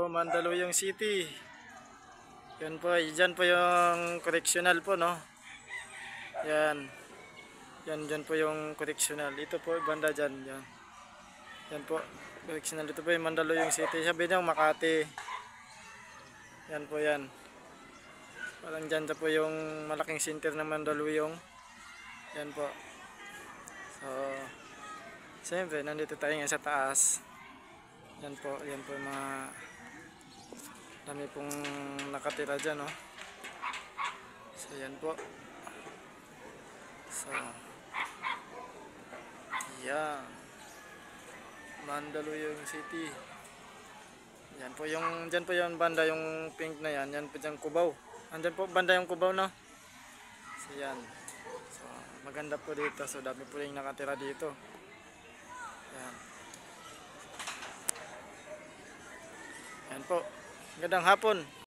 po Mandaluyong City. Yan po, dyan po yung correctional po, no? Yan. Yan, dyan po yung correctional. Ito po, banda dyan. Yan. Yan po, correctional. Ito po yung Mandaluyong City. Sabi niya, Makati. Yan po yan. Parang dyan po yung malaking center ng Mandaluyong. Yan po. So, siyempre, nandito tayo ngayon sa taas. Yan po yung mga dami pong nakatira dyan, no? So, yan po. So, yan. Mandaluyong City. Yan po yung, dyan po yung banda, yung pink na yan. Yan po dyan, Cubao. Andyan po banda yung Cubao, no? So, yan. So, maganda po dito. So, dami po yung nakatira dito. Yan. Yan po. Magandang hapon.